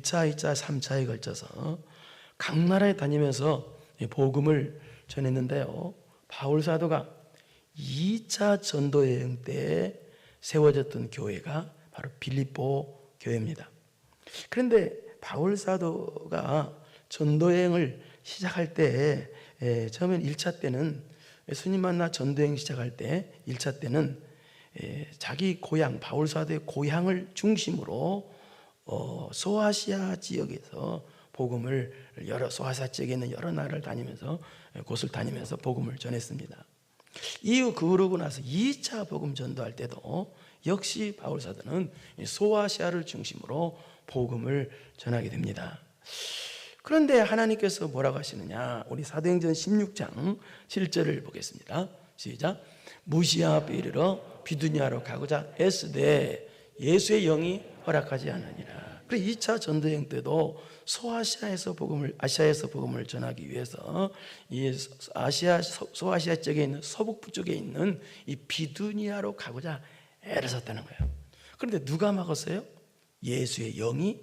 1차, 2차, 3차에 걸쳐서 각 나라에 다니면서 복음을 전했는데요, 바울 사도가 2차 전도 여행 때 세워졌던 교회가 바로 빌립보 교회입니다. 그런데 바울 사도가 전도 여행을 시작할 때, 처음엔 1차 때는 예수님 만나 전도 여행 시작할 때 1차 때는 자기 고향, 바울 사도의 고향을 중심으로 소아시아 지역에서 복음을 소아시아 지역에 있는 여러 나라를 다니면서, 곳을 다니면서 복음을 전했습니다. 이후 그러고 나서 2차 복음 전도할 때도 역시 바울 사도는 소아시아를 중심으로 복음을 전하게 됩니다. 그런데 하나님께서 뭐라고 하시느냐, 우리 사도행전 16장 7절을 보겠습니다. 시작. 무시아 앞에 이르러 비두니아로 가고자 애쓰되 예수의 영이 허락하지 않으니라. 그래서 2차 전도여행 때도 소아시아에서 복음을 전하기 위해서 이 소아시아 쪽에 있는 서북부 쪽에 있는 이 비두니아로 가고자 애를 썼다는 거예요. 그런데 누가 막았어요? 예수의 영이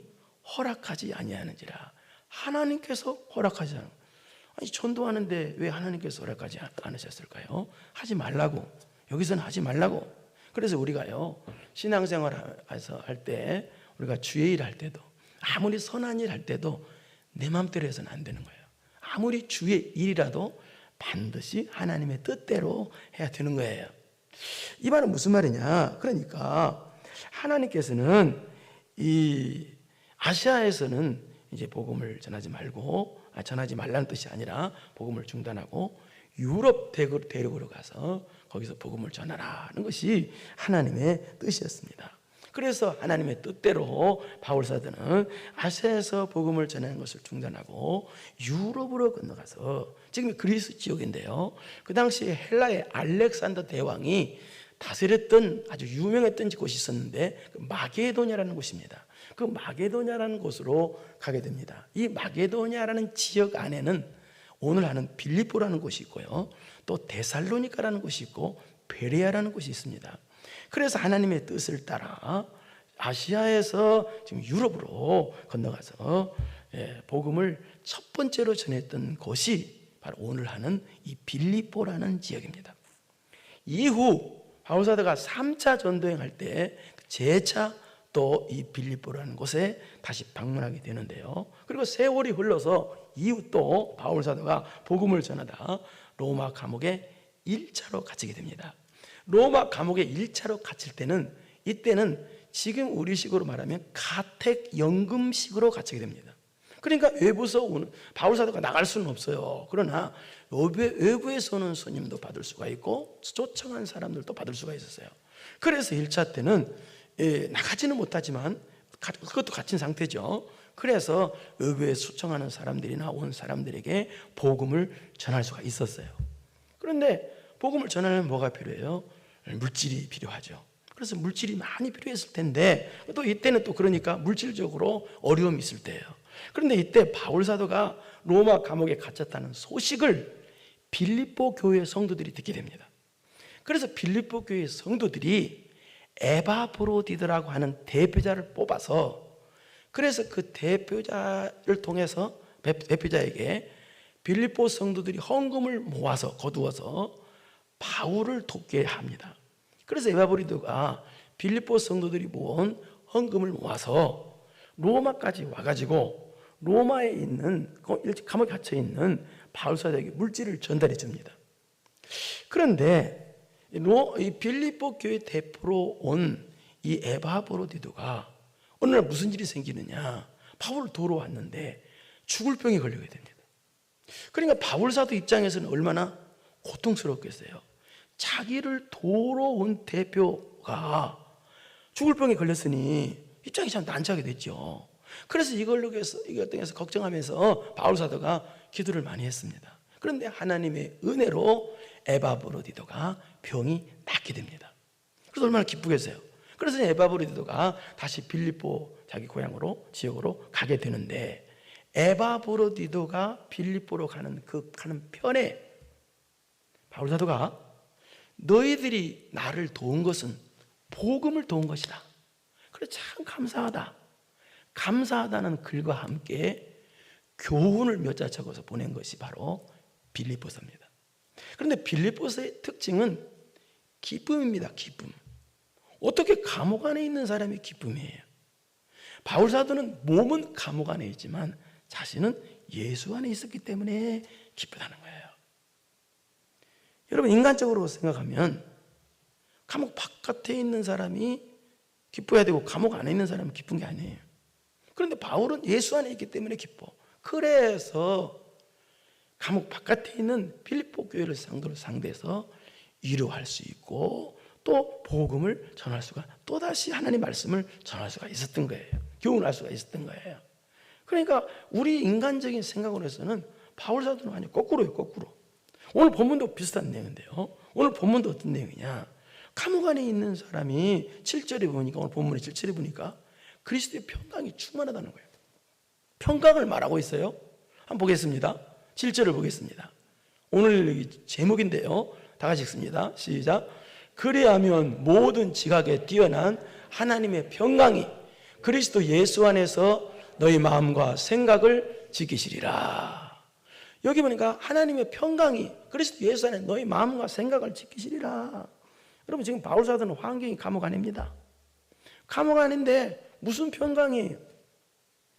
허락하지 아니하는지라. 하나님께서 허락하지 않은, 아니 전도하는데 왜 하나님께서 허락하지 않으셨을까요? 하지 말라고, 여기서는 하지 말라고. 그래서 우리가요, 신앙생활에서 할 때, 우리가 주의 일 할 때도, 아무리 선한 일 할 때도 내 마음대로 해서는 안 되는 거예요. 아무리 주의 일이라도 반드시 하나님의 뜻대로 해야 되는 거예요. 이 말은 무슨 말이냐, 그러니까 하나님께서는 이 아시아에서는 이제 복음을 전하지 말라는 뜻이 아니라 복음을 중단하고 유럽 대륙으로 가서 거기서 복음을 전하라는 것이 하나님의 뜻이었습니다. 그래서 하나님의 뜻대로 바울 사도는 아시아에서 복음을 전하는 것을 중단하고 유럽으로 건너가서, 지금 그리스 지역인데요, 그 당시에 헬라의 알렉산더 대왕이 다스렸던 아주 유명했던 곳이 있었는데 마게도냐라는 곳입니다. 그 마게도냐라는 곳으로 가게 됩니다. 이 마게도냐라는 지역 안에는 오늘 아는 빌립보라는 곳이 있고요, 또 데살로니가라는 곳이 있고 베레아라는 곳이 있습니다. 그래서 하나님의 뜻을 따라 아시아에서 지금 유럽으로 건너가서 복음을 첫 번째로 전했던 곳이 바로 오늘 하는 이 빌립보라는 지역입니다. 이후 바울 사도가 3차 전도행 할 때 재차 또 이 빌립보라는 곳에 다시 방문하게 되는데요, 그리고 세월이 흘러서 이후 또 바울 사도가 복음을 전하다 로마 감옥에 1차로 갇히게 됩니다. 로마 감옥에 1차로 갇힐 때는, 이때는 지금 우리식으로 말하면 가택연금식으로 갇히게 됩니다. 그러니까 외부에서 오는, 바울 사도가 나갈 수는 없어요. 그러나 외부에서 오는 손님도 받을 수가 있고 초청한 사람들도 받을 수가 있었어요. 그래서 1차 때는 나가지는 못하지만 그것도 갇힌 상태죠. 그래서 외부에서 초청하는 사람들이나 온 사람들에게 복음을 전할 수가 있었어요. 그런데 복음을 전하려면 뭐가 필요해요? 물질이 필요하죠. 그래서 물질이 많이 필요했을 텐데, 또 이때는 또 그러니까 물질적으로 어려움이 있을 때예요. 그런데 이때 바울 사도가 로마 감옥에 갇혔다는 소식을 빌립보 교회 성도들이 듣게 됩니다. 그래서 빌립보 교회 성도들이 에바브로디드라고 하는 대표자를 뽑아서, 그래서 그 대표자를 통해서 대표자에게 빌립보 성도들이 헌금을 모아서 거두어서 바울을 돕게 합니다. 그래서 에바브로디드가 빌립보 성도들이 모은 헌금을 모아서 로마까지 와가지고 로마에 있는 감옥에 갇혀 있는 바울 사도에게 물질을 전달해 줍니다. 그런데 이 빌립보 교회 대표로 온 이 에바브로디도가 어느 날 무슨 일이 생기느냐, 바울을 도로 왔는데 죽을 병에 걸리게 됩니다. 그러니까 바울 사도 입장에서는 얼마나 고통스럽겠어요. 자기를 도로 온 대표가 죽을 병에 걸렸으니 입장이 참 난처하게 됐죠. 그래서 이걸 통해서 걱정하면서 바울 사도가 기도를 많이 했습니다. 그런데 하나님의 은혜로 에바브로디도가 병이 낫게 됩니다. 그래서 얼마나 기쁘겠어요. 그래서 에바브로디도가 다시 빌립보 자기 고향으로, 지역으로 가게 되는데, 에바브로디도가 빌립보로 가는 편에 바울 사도가 너희들이 나를 도운 것은 복음을 도운 것이다. 그래 참 감사하다. 감사하다는 글과 함께 교훈을 몇 자 적어서 보낸 것이 바로 빌립보서입니다. 그런데 빌립보서의 특징은 기쁨입니다. 기쁨. 어떻게 감옥 안에 있는 사람이 기쁨이에요? 바울 사도는 몸은 감옥 안에 있지만 자신은 예수 안에 있었기 때문에 기쁘다는 거예요. 여러분, 인간적으로 생각하면 감옥 바깥에 있는 사람이 기뻐야 되고 감옥 안에 있는 사람은 기쁜 게 아니에요. 그런데 바울은 예수 안에 있기 때문에 기뻐. 그래서 감옥 바깥에 있는 빌립보 교회를 상대해서 위로할 수 있고 또 복음을 전할 수가, 또다시 하나님 말씀을 전할 수가 있었던 거예요. 교훈할 수가 있었던 거예요. 그러니까 우리 인간적인 생각으로 해서는 바울 사도는 아니 거꾸로예요. 거꾸로. 오늘 본문도 비슷한 내용인데요. 오늘 본문도 어떤 내용이냐, 감옥 안에 있는 사람이 7절에 보니까, 오늘 본문의 7절에 보니까 그리스도의 평강이 충만하다는 거예요. 평강을 말하고 있어요. 한번 보겠습니다. 7절을 보겠습니다. 오늘 제목인데요, 다 같이 읽습니다. 시작. 그리하면 모든 지각에 뛰어난 하나님의 평강이 그리스도 예수 안에서 너희 마음과 생각을 지키시리라. 여기 보니까 하나님의 평강이 그리스도 예수 안에 너희 마음과 생각을 지키시리라. 여러분, 지금 바울 사도는 환경이 감옥 안입니다. 감옥 안인데 무슨 평강이에요?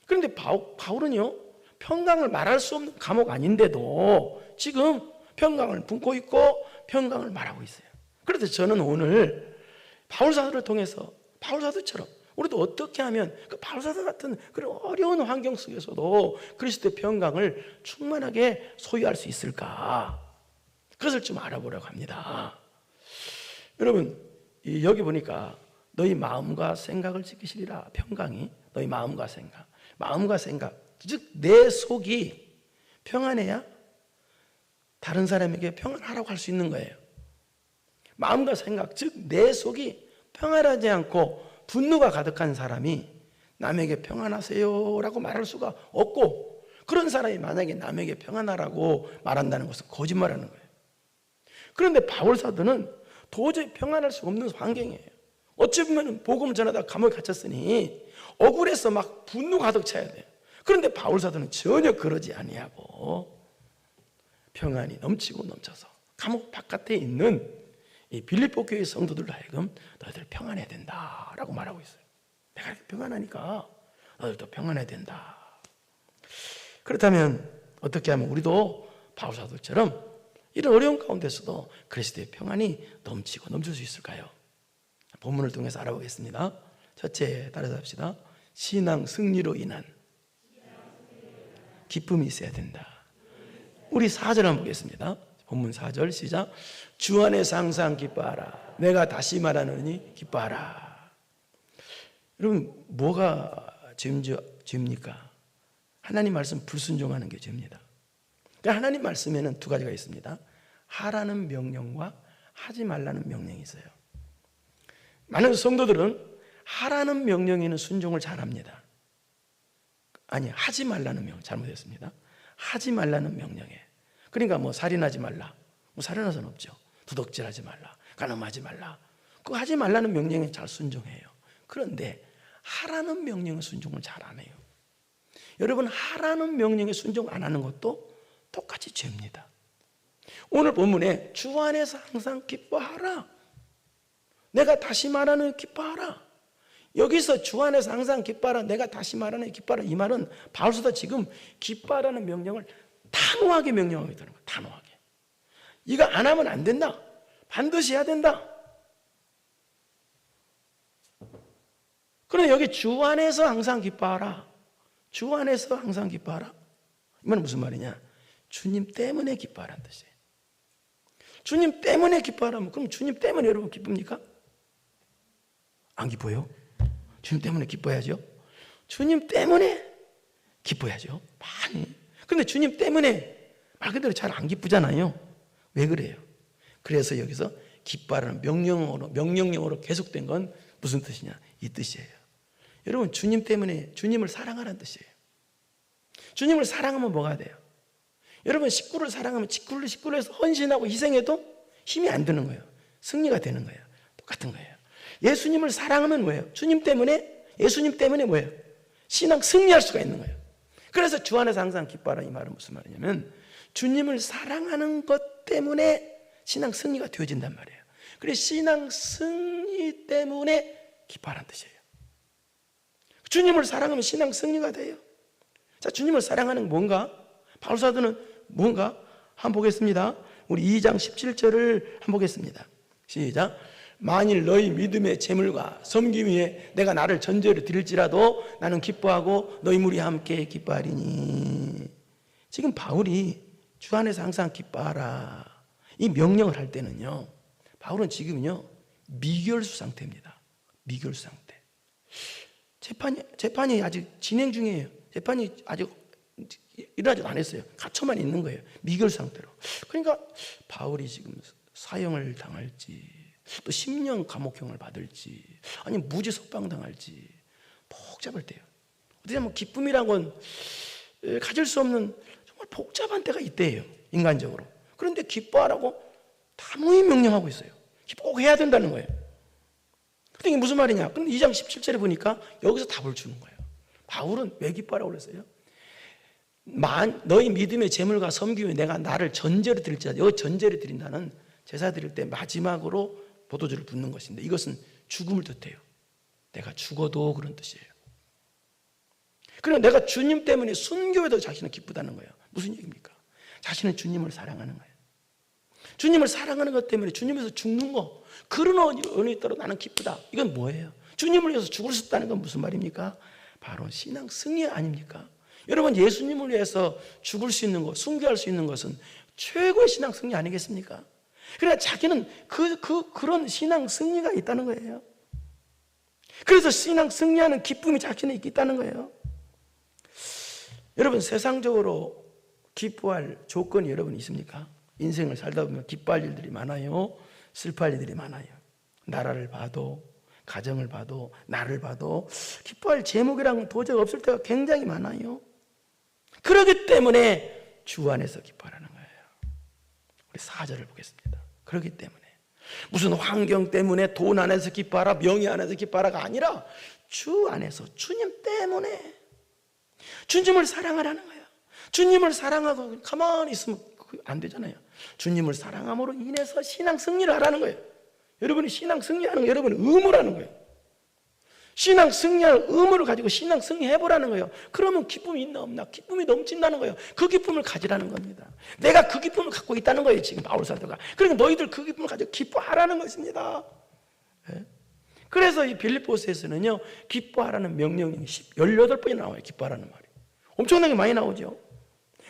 그런데 바울은요, 평강을 말할 수 없는 감옥 아닌데도 지금 평강을 품고 있고 평강을 말하고 있어요. 그래서 저는 오늘 바울 사도를 통해서 바울 사도처럼 우리도 어떻게 하면 그 바울 사도 같은 그런 어려운 환경 속에서도 그리스도의 평강을 충만하게 소유할 수 있을까? 그것을 좀 알아보려고 합니다. 여러분, 여기 보니까 너희 마음과 생각을 지키시리라. 평강이 너희 마음과 생각, 즉 내 속이 평안해야 다른 사람에게 평안하라고 할 수 있는 거예요. 마음과 생각, 즉 내 속이 평안하지 않고 분노가 가득한 사람이 남에게 평안하세요 라고 말할 수가 없고, 그런 사람이 만약에 남에게 평안하라고 말한다는 것은 거짓말하는 거예요. 그런데 바울 사도는 도저히 평안할 수 없는 환경이에요. 어찌 보면 복음을 전하다가 감옥에 갇혔으니 억울해서 막 분노 가득 차야 돼요. 그런데 바울 사도는 전혀 그러지 아니하고 평안이 넘치고 넘쳐서 감옥 바깥에 있는 이 빌립보 교회 성도들로 하여금 너희들 평안해야 된다라고 말하고 있어요. 내가 이렇게 평안하니까 너희들도 평안해야 된다. 그렇다면 어떻게 하면 우리도 바울 사도처럼 이런 어려운 가운데서도 그리스도의 평안이 넘치고 넘칠 수 있을까요? 본문을 통해서 알아보겠습니다. 첫째, 따라서 합시다. 신앙 승리로 인한 기쁨이 있어야 된다. 우리 4절 한번 보겠습니다. 본문 4절 시작. 주 안에서 항상 기뻐하라. 내가 다시 말하노니 기뻐하라. 여러분, 뭐가 죄입니까? 하나님 말씀 불순종하는 게 죄입니다. 그러니까 하나님 말씀에는 두 가지가 있습니다. 하라는 명령과 하지 말라는 명령이 있어요. 많은 성도들은 하라는 명령에는 순종을 잘합니다. 아니, 하지 말라는 명령, 잘못했습니다. 하지 말라는 명령에, 그러니까 뭐 살인하지 말라, 뭐 살인할 수는 없죠. 도둑질하지 말라, 간음하지 말라, 그거 하지 말라는 명령에 잘 순종해요. 그런데 하라는 명령에 순종을 잘 안 해요. 여러분, 하라는 명령에 순종 안 하는 것도 똑같이 죄입니다. 오늘 본문에 주 안에서 항상 기뻐하라. 내가 다시 말하는 기뻐하라. 여기서 주 안에서 항상 기뻐하라, 내가 다시 말하는 기뻐하라, 이 말은 바울 사도가 지금 기뻐하라는 명령을 단호하게 명령하고 있다는 거예요. 단호하게. 이거 안 하면 안 된다. 반드시 해야 된다. 그런데 여기 주 안에서 항상 기뻐하라. 주 안에서 항상 기뻐하라. 이 말은 무슨 말이냐? 주님 때문에 기뻐하라는 뜻이에요. 주님 때문에 기뻐하라면, 그럼 주님 때문에 여러분 기쁩니까? 안 기뻐요? 주님 때문에 기뻐야죠. 주님 때문에 기뻐야죠. 많이. 근데 주님 때문에 말 그대로 잘 안 기쁘잖아요. 왜 그래요? 그래서 여기서 기뻐하라는 명령형으로 계속된 건 무슨 뜻이냐? 이 뜻이에요. 여러분, 주님 때문에 주님을 사랑하라는 뜻이에요. 주님을 사랑하면 뭐가 돼요? 여러분, 식구를 사랑하면 식구를 해서 헌신하고 희생해도 힘이 안 드는 거예요. 승리가 되는 거예요. 똑같은 거예요. 예수님을 사랑하면 뭐예요? 주님 때문에, 예수님 때문에 뭐예요? 신앙 승리할 수가 있는 거예요. 그래서 주 안에서 항상 기뻐하라, 이 말은 무슨 말이냐면 주님을 사랑하는 것 때문에 신앙 승리가 되어진단 말이에요. 그래서 신앙 승리 때문에 기뻐하라는 뜻이에요. 주님을 사랑하면 신앙 승리가 돼요. 자, 주님을 사랑하는 뭔가? 바울사도는 뭔가? 한번 보겠습니다. 우리 2장 17절을 한번 보겠습니다. 시작. 만일 너희 믿음의 재물과 섬김 위에 내가 나를 전제로 드릴지라도 나는 기뻐하고 너희 무리 함께 기뻐하리니. 지금 바울이 주 안에서 항상 기뻐하라, 이 명령을 할 때는요, 바울은 지금요 미결수 상태입니다. 미결수 상태. 재판이 아직 진행 중이에요. 재판이 아직 일어나지도 않았어요. 갇혀만 있는 거예요. 미결 상태로. 그러니까 바울이 지금 사형을 당할지, 또 10년 감옥형을 받을지, 아니면 무죄 석방당할지 복잡할 때요. 어떻게 보면 기쁨이란 건 가질 수 없는 정말 복잡한 때가 있대요, 인간적으로. 그런데 기뻐하라고 단호히 명령하고 있어요. 꼭 해야 된다는 거예요. 근데 이게 무슨 말이냐? 근데 2장 17절에 보니까 여기서 답을 주는 거예요. 바울은 왜 기뻐하라고 그랬어요? 너희 믿음의 재물과 섬김에 내가 나를 전제로 드릴지라도, 여기 전제로 드린다는 제사 드릴 때 마지막으로 포도주를 붓는 것인데 이것은 죽음을 뜻해요. 내가 죽어도 그런 뜻이에요. 그러나 내가 주님 때문에 순교해도 자신은 기쁘다는 거예요. 무슨 얘기입니까? 자신은 주님을 사랑하는 거예요. 주님을 사랑하는 것 때문에 주님에서 죽는 거, 그런 은혜 있도록 나는 기쁘다. 이건 뭐예요? 주님을 위해서 죽을 수 있다는 건 무슨 말입니까? 바로 신앙 승리 아닙니까? 여러분, 예수님을 위해서 죽을 수 있는 것, 순교할 수 있는 것은 최고의 신앙 승리 아니겠습니까? 그러니까 자기는 그런 신앙 승리가 있다는 거예요. 그래서 신앙 승리하는 기쁨이 자신에 있다는 거예요. 여러분, 세상적으로 기뻐할 조건이 여러분 있습니까? 인생을 살다 보면 기뻐할 일들이 많아요, 슬퍼할 일들이 많아요. 나라를 봐도, 가정을 봐도, 나를 봐도 기뻐할 제목이란 도저히 없을 때가 굉장히 많아요. 그렇기 때문에 주 안에서 기뻐하라는 거예요. 우리 4절을 보겠습니다. 그렇기 때문에 무슨 환경 때문에 돈 안에서 기뻐하라, 명예 안에서 기뻐하라가 아니라 주 안에서, 주님 때문에 주님을 사랑하라는 거예요. 주님을 사랑하고 가만히 있으면 안 되잖아요. 주님을 사랑함으로 인해서 신앙 승리를 하라는 거예요. 여러분이 신앙 승리하는 거, 여러분이 의무라는 거예요. 신앙 승리할 의무를 가지고 신앙 승리해보라는 거예요. 그러면 기쁨이 있나 없나? 기쁨이 넘친다는 거예요. 그 기쁨을 가지라는 겁니다. 내가 그 기쁨을 갖고 있다는 거예요, 지금 바울 사도가. 그러니까 너희들 그 기쁨을 가지고 기뻐하라는 것입니다. 네? 그래서 이 빌립보서에서는요, 기뻐하라는 명령이 18번이나 나와요. 기뻐하라는 말이 엄청나게 많이 나오죠.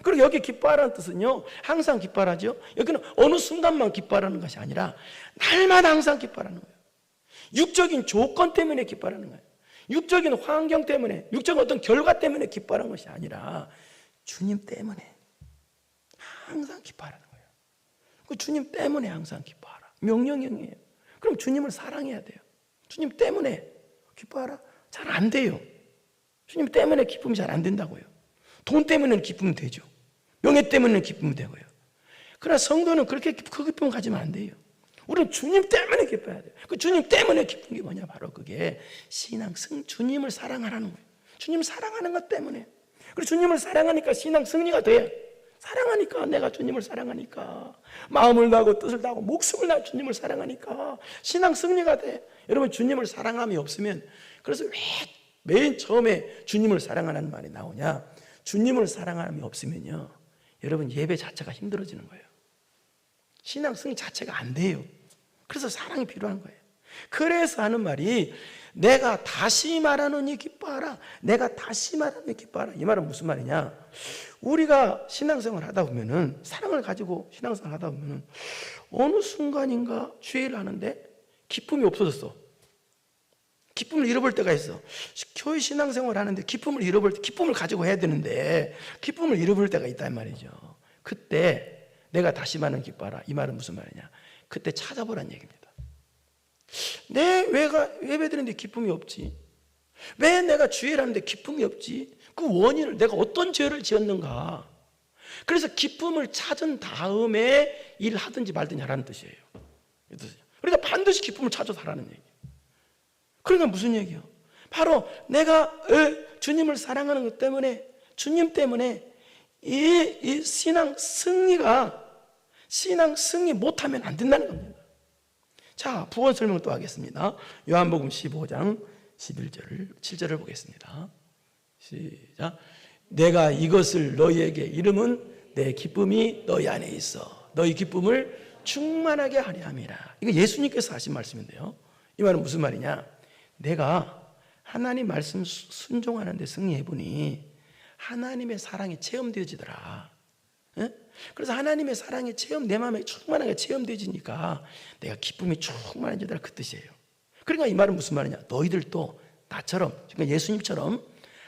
그리고 여기 기뻐하라는 뜻은요, 항상 기뻐하라죠. 여기는 어느 순간만 기뻐하라는 것이 아니라 날마다 항상 기뻐하라는 거예요. 육적인 조건 때문에 기뻐하라는 거예요. 육적인 환경 때문에, 육적인 어떤 결과 때문에 기뻐하라는 것이 아니라 주님 때문에 항상 기뻐하라는 거예요. 그 주님 때문에 항상 기뻐하라, 명령형이에요. 그럼 주님을 사랑해야 돼요. 주님 때문에 기뻐하라? 잘 안 돼요. 주님 때문에 기쁨이 잘 안 된다고요. 돈 때문에는 기쁨이 되죠. 명예 때문에는 기쁨이 되고요. 그러나 성도는 그렇게 그 기쁨을 가지면 안 돼요. 우리는 주님 때문에 기뻐해야 돼요. 그 주님 때문에 기쁜 게 뭐냐? 바로 그게 신앙 승, 주님을 사랑하라는 거예요. 주님을 사랑하는 것 때문에. 그리고 주님을 사랑하니까 신앙 승리가 돼요. 사랑하니까, 내가 주님을 사랑하니까, 마음을 다하고 뜻을 다하고 목숨을 다하고 주님을 사랑하니까 신앙 승리가 돼. 여러분, 주님을 사랑함이 없으면, 그래서 왜 맨 처음에 주님을 사랑하라는 말이 나오냐? 주님을 사랑함이 없으면요, 여러분, 예배 자체가 힘들어지는 거예요. 신앙 승리 자체가 안 돼요. 그래서 사랑이 필요한 거예요. 그래서 하는 말이, 내가 다시 말하노니 기뻐하라. 내가 다시 말하노니 기뻐하라. 이 말은 무슨 말이냐? 우리가 신앙생활 하다 보면은, 사랑을 가지고 신앙생활 하다 보면은 어느 순간인가 주일을 하는데 기쁨이 없어졌어. 기쁨을 잃어볼 때가 있어. 교회 신앙생활 하는데 기쁨을 잃어볼 때, 기쁨을 가지고 해야 되는데 기쁨을 잃어볼 때가 있단 말이죠. 그때 내가 다시 말하는 기뻐하라. 이 말은 무슨 말이냐? 그때 찾아보라는 얘기입니다. 내 예배 드리는데 기쁨이 없지? 왜 내가 주일 하는데 기쁨이 없지? 그 원인을, 내가 어떤 죄를 지었는가? 그래서 기쁨을 찾은 다음에 일하든지 말든지 하라는 뜻이에요. 그러니까 반드시 기쁨을 찾아서 하라는 얘기예요. 그러니까 무슨 얘기예요? 바로 내가 주님을 사랑하는 것 때문에, 주님 때문에 이 신앙 승리 못하면 안 된다는 겁니다. 자, 부원 설명을 또 하겠습니다. 요한복음 15장 7절을 보겠습니다. 시작. 내가 이것을 너희에게 이름은 내 기쁨이 너희 안에 있어 너희 기쁨을 충만하게 하려 함이라. 이거 예수님께서 하신 말씀인데요, 이 말은 무슨 말이냐? 내가 하나님 말씀 순종하는데 승리해보니 하나님의 사랑이 체험되어지더라. 그래서 하나님의 사랑이 내 마음에 충만하게 체험되어지니까 내가 기쁨이 충만해지더라, 그 뜻이에요. 그러니까 이 말은 무슨 말이냐? 너희들도 나처럼, 그러니까 예수님처럼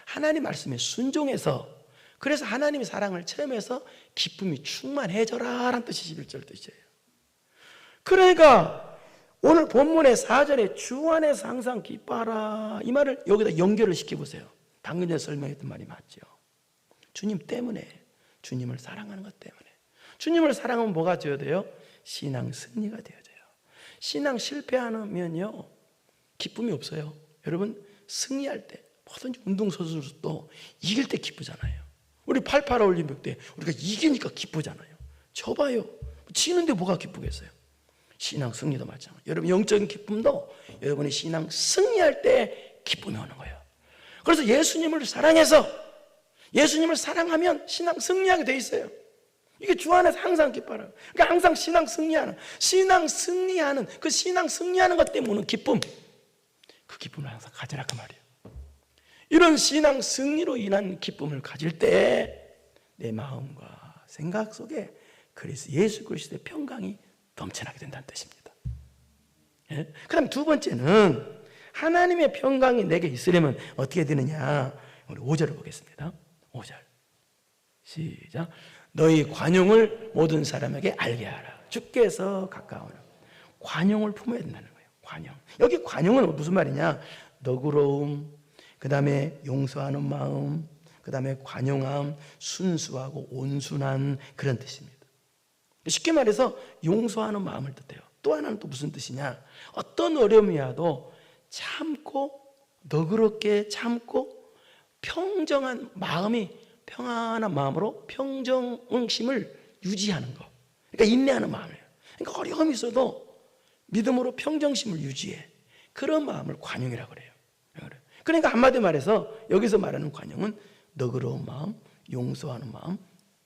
하나님 말씀에 순종해서, 그래서 하나님의 사랑을 체험해서 기쁨이 충만해져라 라는 뜻이 11절 뜻이에요. 그러니까 오늘 본문의 4절에 주 안에서 항상 기뻐하라, 이 말을 여기다 연결을 시켜보세요. 방금 전에 설명했던 말이 맞죠. 주님 때문에, 주님을 사랑하는 것 때문에. 주님을 사랑하면 뭐가 되어야 돼요? 신앙 승리가 되어져요. 신앙 실패하면요 기쁨이 없어요. 여러분, 승리할 때, 뭐든지 운동선수도 이길 때 기쁘잖아요. 우리 88 올림픽 때 우리가 이기니까 기쁘잖아요. 져봐요, 지는데 뭐가 기쁘겠어요? 신앙 승리도 마찬가지. 여러분, 영적인 기쁨도 여러분이 신앙 승리할 때 기쁨이 오는 거예요. 그래서 예수님을 사랑해서, 예수님을 사랑하면 신앙 승리하게 돼 있어요. 이게 주 안에서 항상 기뻐라. 그러니까 항상 신앙 승리하는 그 신앙 승리하는 것 때문에 오는 기쁨, 그 기쁨을 항상 가지라 그 말이에요. 이런 신앙 승리로 인한 기쁨을 가질 때 내 마음과 생각 속에 예수 그리스도의 평강이 넘쳐나게 된다는 뜻입니다. 그 다음 두 번째는 하나님의 평강이 내게 있으려면 어떻게 되느냐? 우리 5절을 보겠습니다. 5절 시작. 너희 관용을 모든 사람에게 알게 하라. 주께서 가까우는 관용을 품어야 된다는 거예요. 관용. 여기 관용은 무슨 말이냐? 너그러움, 그 다음에 용서하는 마음, 그 다음에 관용함, 순수하고 온순한 그런 뜻입니다. 쉽게 말해서 용서하는 마음을 뜻해요. 또 하나는 또 무슨 뜻이냐? 어떤 어려움이 와도 참고, 너그럽게 참고, 평정한 마음이, 평안한 마음으로 평정심을 유지하는 거. 그러니까 인내하는 마음이에요. 그러니까 어려움이 있어도 믿음으로 평정심을 유지해. 그런 마음을 관용이라고 그래요. 그러니까 한마디 말해서 여기서 말하는 관용은 너그러운 마음, 용서하는 마음,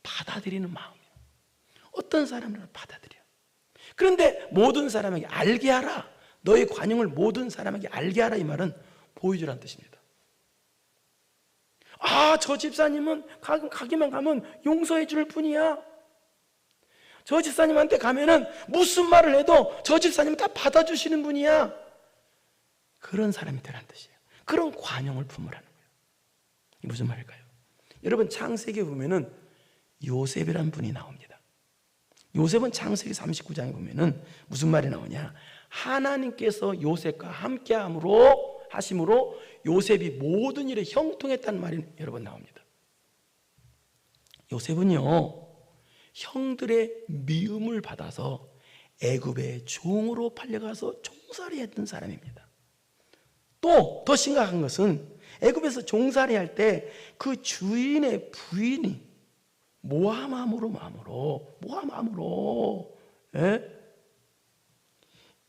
받아들이는 마음이에요. 어떤 사람이라도 받아들여. 그런데 모든 사람에게 알게 하라. 너의 관용을 모든 사람에게 알게 하라, 이 말은 보여주라는 뜻입니다. 아, 저 집사님은 가기만 가면 용서해 줄 뿐이야. 저 집사님한테 가면은 무슨 말을 해도 저 집사님은 다 받아주시는 분이야. 그런 사람이 되라는 뜻이에요. 그런 관용을 품으라는 거예요. 이게 무슨 말일까요? 여러분, 창세기에 보면은 요셉이라는 분이 나옵니다. 요셉은 창세기 39장에 보면은 무슨 말이 나오냐? 하나님께서 요셉과 함께 하심으로 요셉이 모든 일에 형통했다는 말이 여러분 나옵니다. 요셉은요, 형들의 미움을 받아서 애굽의 종으로 팔려가서 종살이 했던 사람입니다. 또 더 심각한 것은 애굽에서 종살이 할 때 그 주인의 부인이 모함함으로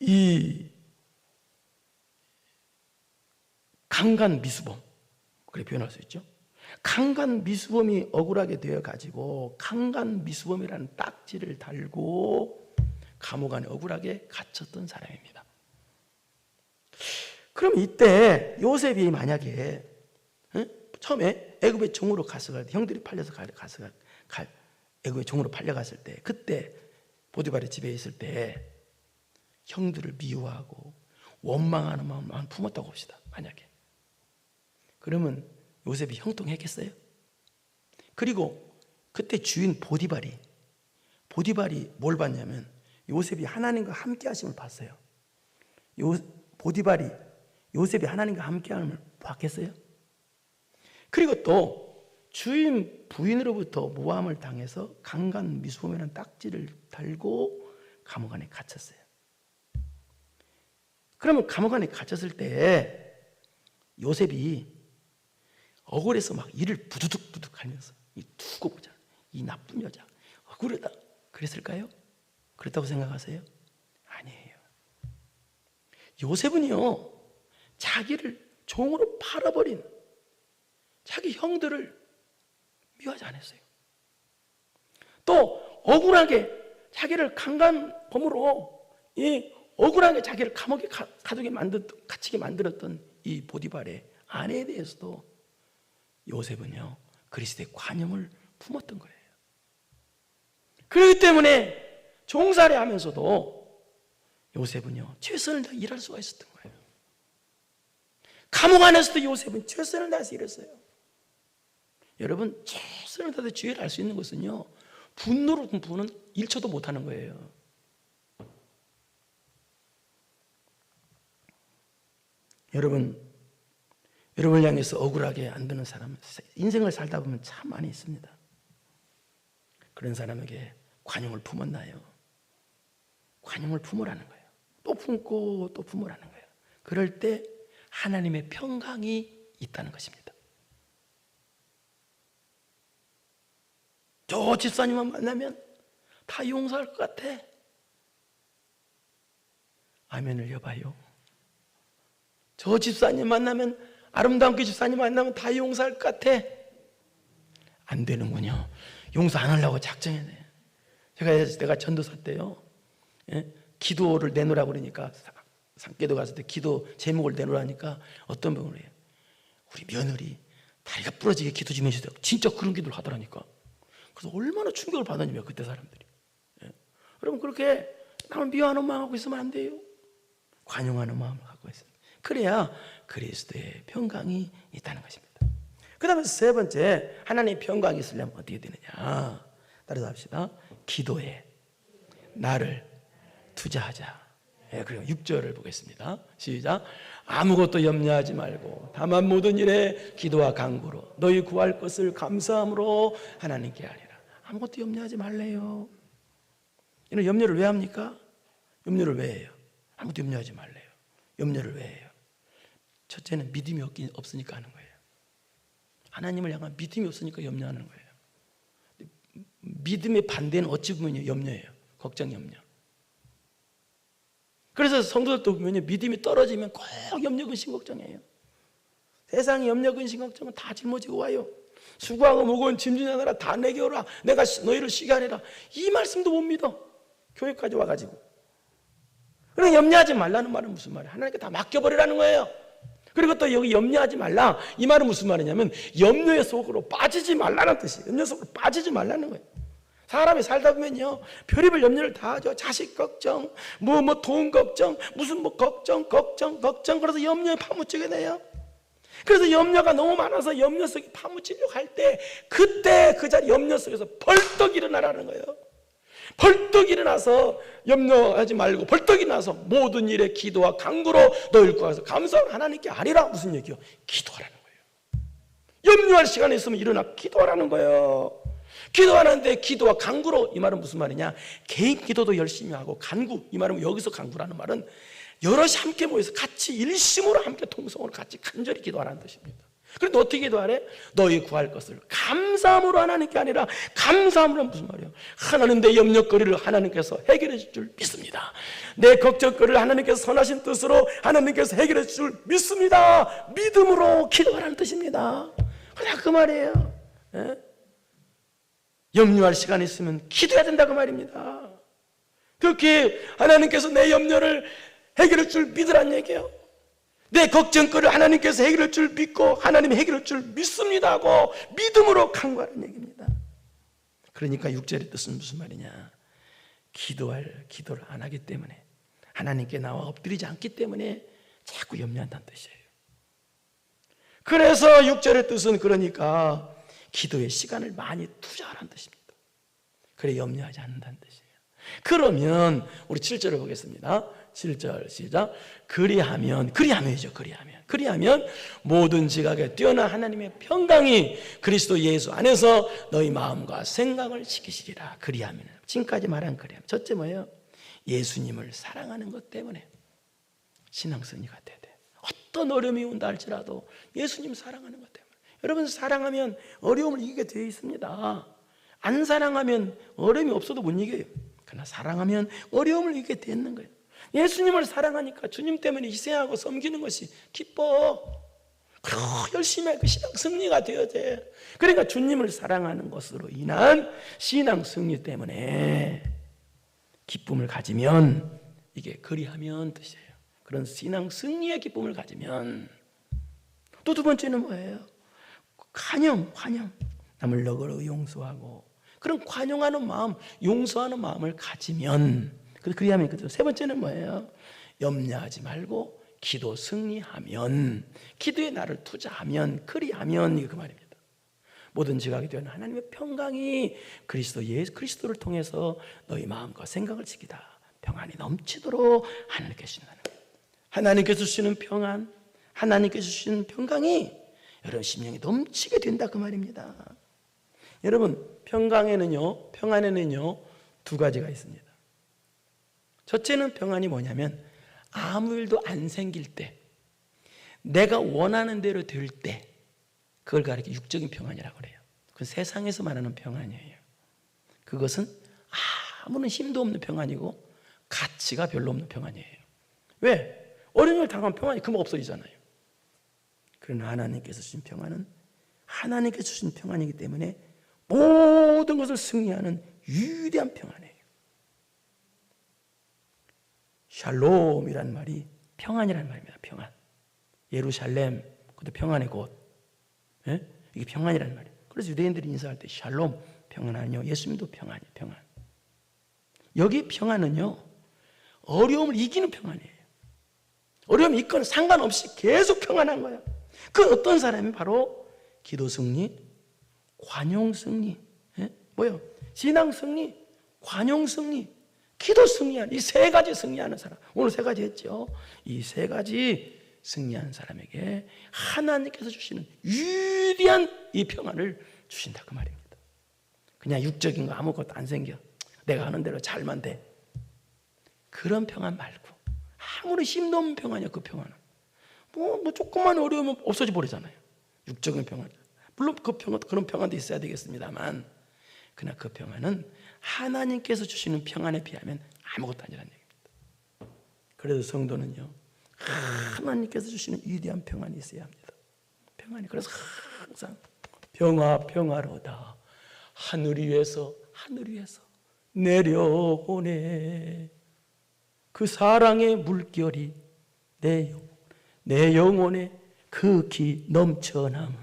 이 강간 미수범, 그렇게 표현할 수 있죠. 강간 미수범이 억울하게 되어 가지고 강간 미수범이라는 딱지를 달고 감옥 안에 억울하게 갇혔던 사람입니다. 그럼 이때 요셉이 만약에 처음에 애굽의 종으로 갔을 때, 형들이 팔려서 애굽의 종으로 팔려갔을 때, 그때 보디발의 집에 있을 때 형들을 미워하고 원망하는 마음을 품었다고 봅시다. 만약에 그러면 요셉이 형통했겠어요? 그리고 그때 주인 보디발이 뭘 봤냐면 요셉이 하나님과 함께 하심을 봤어요. 보디발이 요셉이 하나님과 함께 하심을 봤겠어요? 그리고 또 주인 부인으로부터 모함을 당해서 강간 미수범이라는 딱지를 달고 감옥 안에 갇혔어요. 그러면 감옥 안에 갇혔을 때 요셉이 억울해서 막 이를 부두둑부둑 하면서 두고 보자, 이 나쁜 여자 억울하다 그랬을까요? 그렇다고 생각하세요? 아니에요. 요셉은요, 자기를 종으로 팔아버린 자기 형들을 미워하지 않았어요. 또 억울하게 자기를 강간범으로 억울하게 자기를 감옥에 갇히게 만들었던 이 보디발의 아내에 대해서도 요셉은요, 그리스도의 관용을 품었던 거예요. 그렇기 때문에 종살이 하면서도 요셉은요, 최선을 다해 일할 수가 있었던 거예요. 감옥 안에서도 요셉은 최선을 다해서 일했어요. 여러분, 최선을 다해서 지혜를 알 수 있는 것은요, 분노로 부는 1초도 못하는 거예요. 여러분을 향해서 억울하게 안 드는 사람, 인생을 살다 보면 참 많이 있습니다. 그런 사람에게 관용을 품었나요? 관용을 품으라는 거예요. 또 품고 또 품으라는 거예요. 그럴 때 하나님의 평강이 있다는 것입니다. 저 집사님만 만나면 다 용서할 것 같아. 아멘을 여봐요. 저 집사님 만나면, 아름다운 그 집사님 만나면 다 용서할 것 같아. 안 되는군요. 용서 안 하려고 작정해내. 내가 전도사 때요, 기도를 내놓으라고 그러니까, 산기도 갔을 때 기도 제목을 내놓으라니까 어떤 분을 해요. 우리 며느리 다리가 부러지게 기도 좀 해주세요. 진짜 그런 기도를 하더라니까. 그래서 얼마나 충격을 받았냐면 그때 사람들이. 여러분, 그렇게 남을 미워하는 마음을 갖고 있으면 안 돼요. 관용하는 마음을 갖고 있어요. 그래야 그리스도의 평강이 있다는 것입니다. 그 다음에 세 번째, 하나님의 평강이 있으려면 어떻게 되느냐. 따라서 합시다. 기도에 나를 투자하자. 그리고 6절을 보겠습니다. 시작. 아무것도 염려하지 말고 다만 모든 일에 기도와 간구로 너희 구할 것을 감사함으로 하나님께 하리라. 아무것도 염려하지 말래요. 이런 염려를 왜 합니까? 염려를 왜 해요? 아무것도 염려하지 말래요. 염려를 왜 해요? 첫째는 믿음이 없으니까 하는 거예요. 하나님을 향한 믿음이 없으니까 염려하는 거예요. 믿음의 반대는 어찌 보면 염려예요. 걱정, 염려. 그래서 성도들도 보면 믿음이 떨어지면 꼭 염려, 근심, 걱정해요. 세상에 염려, 근심, 걱정은 다 짊어지고 와요. 수고하고 무거운 짐진하느라 다 내게 오라. 내가 너희를 쉬게 하리라. 이 말씀도 못 믿어. 교회까지 와가지고. 그럼 염려하지 말라는 말은 무슨 말이에요? 하나님께 다 맡겨버리라는 거예요. 그리고 또 여기 염려하지 말라, 이 말은 무슨 말이냐면 염려의 속으로 빠지지 말라는 뜻이에요. 염려 속으로 빠지지 말라는 거예요. 사람이 살다 보면요, 별의별 염려를 다 하죠. 자식 걱정, 돈 걱정, 무슨 걱정. 그래서 염려에 파묻히게 돼요. 그래서 염려가 너무 많아서 염려 속에 파묻히려고 할 때, 그때 그 자리 염려 속에서 벌떡 일어나라는 거예요. 벌떡 일어나서 염려하지 말고 벌떡 일어나서 모든 일에 기도와 간구로 너희를 구하여서 감사하는 하나님께 하리라. 무슨 얘기요? 기도하라는 거예요. 염려할 시간이 있으면 일어나 기도하라는 거예요. 기도하는데 기도와 간구로, 이 말은 무슨 말이냐? 개인 기도도 열심히 하고, 간구, 이 말은 여기서 간구라는 말은 여럿이 함께 모여서 같이 일심으로 함께 통성으로 같이 간절히 기도하라는 뜻입니다. 그런데 어떻게 기도하래? 너희 구할 것을 감사함으로 하나님께 아니라, 감사함으로는 무슨 말이에요? 하나님 내 염려거리를 하나님께서 해결해 줄 줄 믿습니다. 내 걱정거리를 하나님께서 선하신 뜻으로 하나님께서 해결해 줄 줄 믿습니다. 믿음으로 기도하라는 뜻입니다. 그냥 그 말이에요. 염려할 시간이 있으면 기도해야 된다고 말입니다. 그렇게 하나님께서 내 염려를 해결해 줄 믿으란 얘기예요. 내 걱정거리를 하나님께서 해결할 줄 믿고 하나님이 해결할 줄 믿습니다 하고 믿음으로 간구하는 얘기입니다. 그러니까 6절의 뜻은 무슨 말이냐? 기도를 안 하기 때문에, 하나님께 나와 엎드리지 않기 때문에 자꾸 염려한다는 뜻이에요. 그래서 6절의 뜻은 그러니까 기도에 시간을 많이 투자하라는 뜻입니다. 그래 염려하지 않는다는 뜻이에요. 그러면 우리 7절을 보겠습니다. 7절 시작. 그리하면 모든 지각에 뛰어난 하나님의 평강이 그리스도 예수 안에서 너희 마음과 생각을 지키시리라. 그리하면, 지금까지 말한 그리하면, 첫째 뭐예요? 예수님을 사랑하는 것 때문에 신앙생활이 돼야 돼. 어떤 어려움이 온다 할지라도 예수님 사랑하는 것 때문에. 여러분, 사랑하면 어려움을 이기게 되어 있습니다. 안 사랑하면 어려움이 없어도 못 이겨요. 그러나 사랑하면 어려움을 이기게 되는 거예요. 예수님을 사랑하니까 주님 때문에 희생하고 섬기는 것이 기뻐. 열심히 할 그 신앙 승리가 되어야 돼. 그러니까 주님을 사랑하는 것으로 인한 신앙 승리 때문에 기쁨을 가지면, 이게 그리하면 뜻이에요. 그런 신앙 승리의 기쁨을 가지면. 또 두 번째는 뭐예요? 관용. 남을 너그러 용서하고 그런 관용하는 마음, 용서하는 마음을 가지면. 그리하면 그죠. 세 번째는 뭐예요? 염려하지 말고 기도 승리하면, 기도에 나를 투자하면, 그리하면, 이거 그 말입니다. 모든 지각이 되는 하나님의 평강이 예수 그리스도를 통해서 너희 마음과 생각을 지키다 평안이 넘치도록 하나님께 주신다는 거예요. 하나님께서 주시는 평안, 하나님께서 주시는 평강이 여러분 심령이 넘치게 된다 그 말입니다. 여러분, 평안에는요 두 가지가 있습니다. 첫째는 평안이 뭐냐면 아무 일도 안 생길 때, 내가 원하는 대로 될 때, 그걸 가리켜 육적인 평안이라고 그래요. 그 세상에서 말하는 평안이에요. 그것은 아무런 힘도 없는 평안이고 가치가 별로 없는 평안이에요. 왜? 어려운 걸 당하면 평안이 금방 없어지잖아요. 그러나 하나님께서 주신 평안은 하나님께서 주신 평안이기 때문에 모든 것을 승리하는 위대한 평안이에요. 샬롬이라는 말이 평안이라는 말입니다. 평안. 예루살렘, 그것도 평안의 곳. 예? 이게 평안이라는 말이에요. 그래서 유대인들이 인사할 때 샬롬, 평안하뇨. 예수님도 평안이에요. 평안. 여기 평안은요 어려움을 이기는 평안이에요. 어려움이 있거나 상관없이 계속 평안한 거예요. 그 어떤 사람이 바로 기도 승리, 관용 승리, 뭐요? 신앙 승리, 관용 승리, 기도 승리하는 이 세 가지 승리하는 사람. 오늘 세 가지 했죠. 이 세 가지 승리하는 사람에게 하나님께서 주시는 위대한 이 평안을 주신다 그 말입니다. 그냥 육적인 거 아무것도 안 생겨. 내가 하는 대로 잘만 돼. 그런 평안 말고 아무리 힘도 없는 평안이야. 그 평안은 뭐 조금만 어려우면 없어져 버리잖아요. 육적인 평안. 물론 그런 평안도 있어야 되겠습니다만, 그러나 그 평안은 하나님께서 주시는 평안에 비하면 아무것도 아니라는 얘기입니다. 그래서 성도는요 하나님께서 주시는 위대한 평안이 있어야 합니다. 평안이. 그래서 항상 평화로다 하늘 위에서 내려오네. 그 사랑의 물결이 내 영혼에 극히 넘쳐남은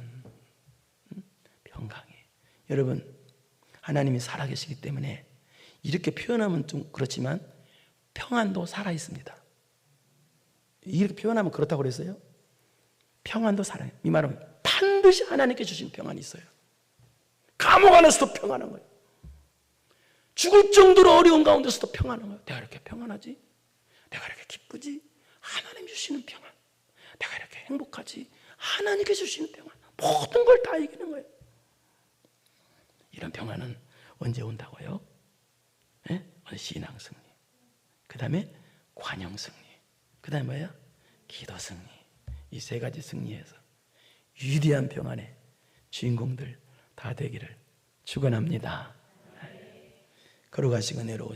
평강이. 여러분, 하나님이 살아계시기 때문에 이렇게 표현하면 좀 그렇지만 평안도 살아있습니다. 이렇게 표현하면 그렇다고 그랬어요? 평안도 살아요. 이 말은 반드시 하나님께 주신 평안이 있어요. 감옥 안에서도 평안한 거예요. 죽을 정도로 어려운 가운데서도 평안한 거예요. 내가 이렇게 평안하지? 내가 이렇게 기쁘지? 하나님 주시는 평안. 내가 이렇게 행복하지? 하나님께 주시는 평안. 모든 걸 다 이기는 거예요. 이런 평안은 언제 온다고요? 네? 신앙 승리. 그 다음에 관용 승리. 그 다음에 뭐야? 기도 승리. 이 세 가지 승리에서 위대한 평안의 주인공들 다 되기를 축원합니다. 걸어가시고 내려오시